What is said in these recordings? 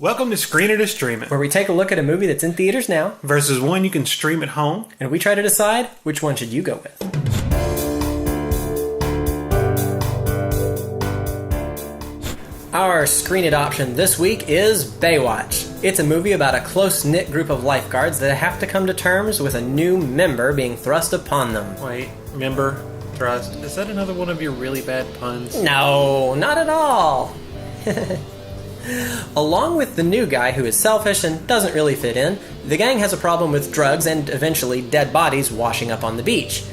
Welcome to Screen It or Stream It, where we take a look at a movie that's in theaters now versus one you can stream at home, and we try to decide which one should you go with. Our Screen It option this week is Baywatch. It's a movie about a close-knit group of lifeguards that have to come to terms with a new member being thrust upon them. Wait, member, thrust, is that another one of your really bad puns? No, not at all. Along with the new guy who is selfish and doesn't really fit in, the gang has a problem with drugs and eventually dead bodies washing up on the beach.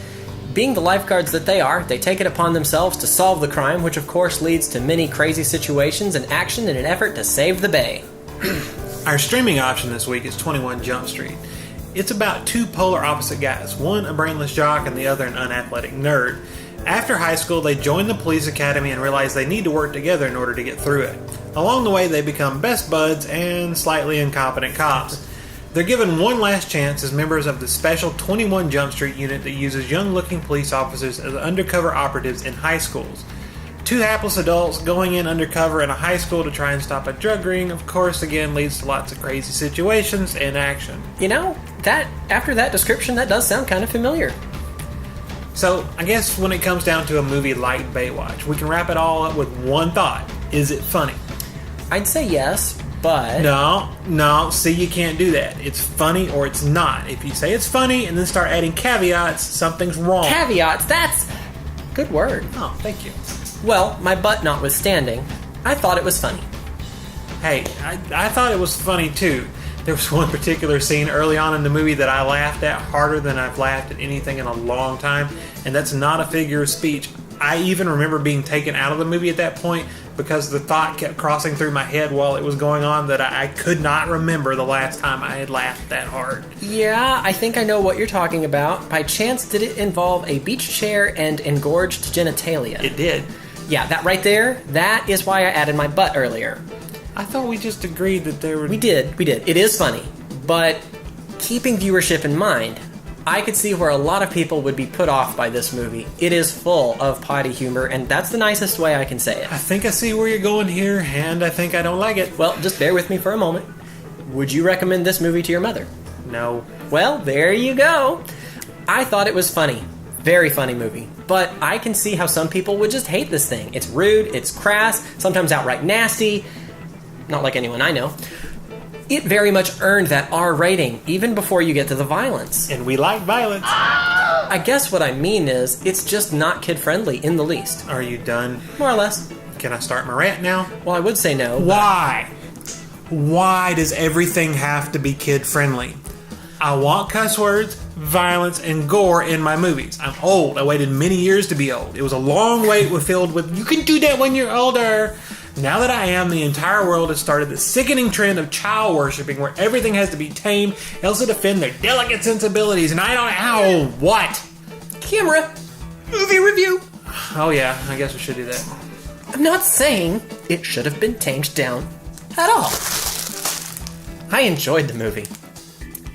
Being the lifeguards that they are, they take it upon themselves to solve the crime, which of course leads to many crazy situations and action in an effort to save the bay. Our streaming option this week is 21 Jump Street. It's about two polar opposite guys, one a brainless jock and the other an unathletic nerd. After high school, they join the police academy and realize they need to work together in order to get through it. Along the way, they become best buds and slightly incompetent cops. They're given one last chance as members of the special 21 Jump Street unit that uses young-looking police officers as undercover operatives in high schools. Two hapless adults going in undercover in a high school to try and stop a drug ring, of course, again leads to lots of crazy situations and action. You know, after that description, that does sound kind of familiar. So, I guess when it comes down to a movie like Baywatch, we can wrap it all up with one thought. Is it funny? I'd say yes, but... No, see, you can't do that. It's funny or it's not. If you say it's funny and then start adding caveats, something's wrong. Caveats? That's... good word. Oh, thank you. Well, my butt notwithstanding, I thought it was funny. Hey, I thought it was funny too. There was one particular scene early on in the movie that I laughed at harder than I've laughed at anything in a long time, and that's not a figure of speech. I even remember being taken out of the movie at that point because the thought kept crossing through my head while it was going on that I could not remember the last time I had laughed that hard. Yeah, I think I know what you're talking about. By chance, did it involve a beach chair and engorged genitalia? It did. Yeah, that right there, that is why I added my butt earlier. I thought we just agreed that there were... We did. It is funny. But keeping viewership in mind, I could see where a lot of people would be put off by this movie. It is full of potty humor, and that's the nicest way I can say it. I think I see where you're going here, and I think I don't like it. Well, just bear with me for a moment. Would you recommend this movie to your mother? No. Well, there you go. I thought it was funny. Very funny movie. But I can see how some people would just hate this thing. It's rude, it's crass, sometimes outright nasty. Not like anyone I know. It very much earned that R rating, even before you get to the violence. And we like violence. I guess what I mean is, it's just not kid-friendly in the least. Are you done? More or less. Can I start my rant now? Well, I would say no. Why? Why does everything have to be kid-friendly? I want cuss words, violence, and gore in my movies. I'm old. I waited many years to be old. It was a long wait filled with, you can do that when you're older. Now that I am, the entire world has started the sickening trend of child worshipping where everything has to be tamed, else to offend their delicate sensibilities, and I don't... what? Camera! Movie review! Oh yeah, I guess we should do that. I'm not saying it should have been tamed down at all. I enjoyed the movie.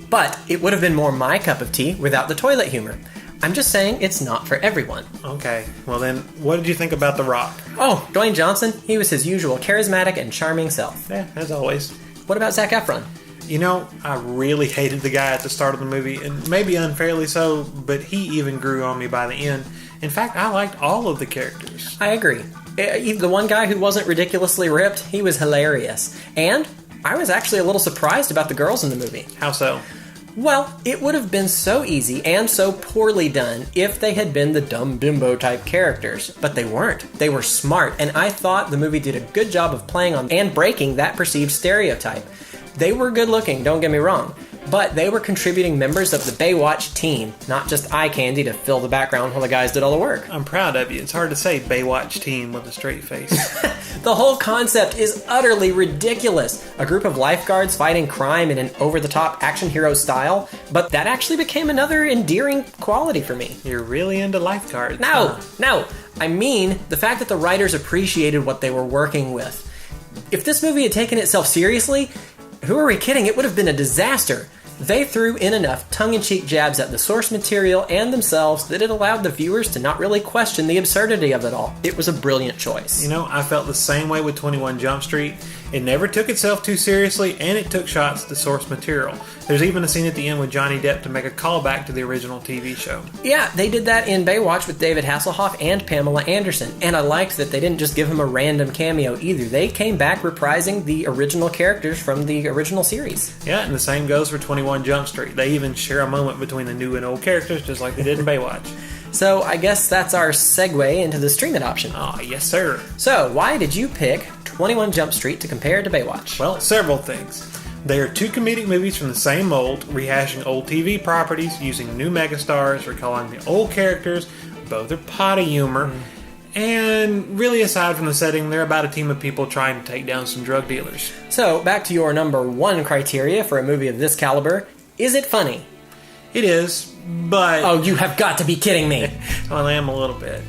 But it would have been more my cup of tea without the toilet humor. I'm just saying it's not for everyone. Okay, well then, what did you think about The Rock? Oh, Dwayne Johnson, he was his usual charismatic and charming self. Yeah, as always. What about Zac Efron? You know, I really hated the guy at the start of the movie, and maybe unfairly so, but he even grew on me by the end. In fact, I liked all of the characters. I agree. The one guy who wasn't ridiculously ripped, he was hilarious. And I was actually a little surprised about the girls in the movie. How so? Well, it would have been so easy and so poorly done if they had been the dumb bimbo type characters, but they weren't. They were smart, and I thought the movie did a good job of playing on and breaking that perceived stereotype. They were good looking, don't get me wrong, but they were contributing members of the Baywatch team, not just eye candy to fill the background while the guys did all the work. I'm proud of you. It's hard to say Baywatch team with a straight face. The whole concept is utterly ridiculous. A group of lifeguards fighting crime in an over-the-top action hero style, but that actually became another endearing quality for me. You're really into lifeguards. No. I mean, the fact that the writers appreciated what they were working with. If this movie had taken itself seriously, who are we kidding? It would have been a disaster. They threw in enough tongue-in-cheek jabs at the source material and themselves that it allowed the viewers to not really question the absurdity of it all. It was a brilliant choice. You know, I felt the same way with 21 Jump Street. It never took itself too seriously, and it took shots at the source material. There's even a scene at the end with Johnny Depp to make a callback to the original TV show. Yeah, they did that in Baywatch with David Hasselhoff and Pamela Anderson, and I liked that they didn't just give him a random cameo either. They came back reprising the original characters from the original series. Yeah, and the same goes for 21 Jump Street. They even share a moment between the new and old characters, just like they did in Baywatch. So I guess that's our segue into the streaming option. Oh, yes, sir. So why did you pick 21 Jump Street to compare to Baywatch? Well, several things. They are two comedic movies from the same mold, rehashing old TV properties, using new megastars, recalling the old characters. Both are potty humor. And really, aside from the setting, they're about a team of people trying to take down some drug dealers. So, back to your number one criteria for a movie of this caliber. Is it funny? It is, but... Oh, you have got to be kidding me. Well, I am a little bit.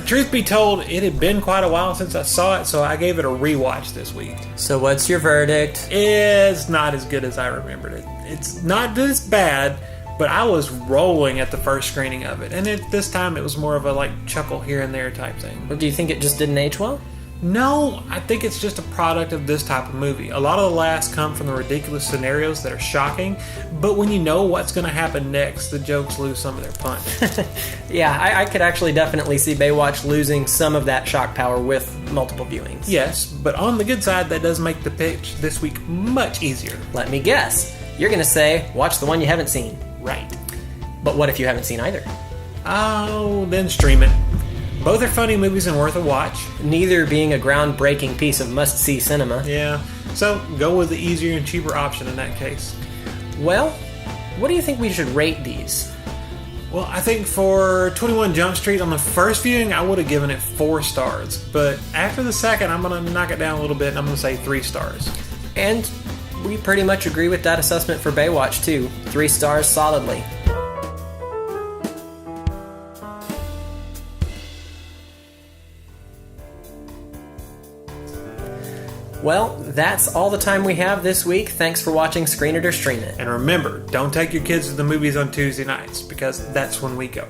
Truth be told, it had been quite a while since I saw it, so I gave it a rewatch this week. So what's your verdict? It's not as good as I remembered it. It's not this bad, but I was rolling at the first screening of it. And this time it was more of a chuckle here and there type thing. Or do you think it just didn't age well? No, I think it's just a product of this type of movie. A lot of the laughs come from the ridiculous scenarios that are shocking, but when you know what's going to happen next, the jokes lose some of their punch. Yeah, I could actually definitely see Baywatch losing some of that shock power with multiple viewings. Yes, but on the good side, that does make the pitch this week much easier. Let me guess. You're going to say, watch the one you haven't seen. Right. But what if you haven't seen either? Oh, then stream it. Both are funny movies and worth a watch. Neither being a groundbreaking piece of must-see cinema. Yeah, so go with the easier and cheaper option in that case. Well, what do you think we should rate these? Well, I think for 21 Jump Street on the first viewing, I would have given it 4 stars. But after the second, I'm going to knock it down a little bit and I'm going to say 3 stars. And we pretty much agree with that assessment for Baywatch too. 3 stars solidly. Well, that's all the time we have this week. Thanks for watching Screen It or Stream It. And remember, don't take your kids to the movies on Tuesday nights, because that's when we go.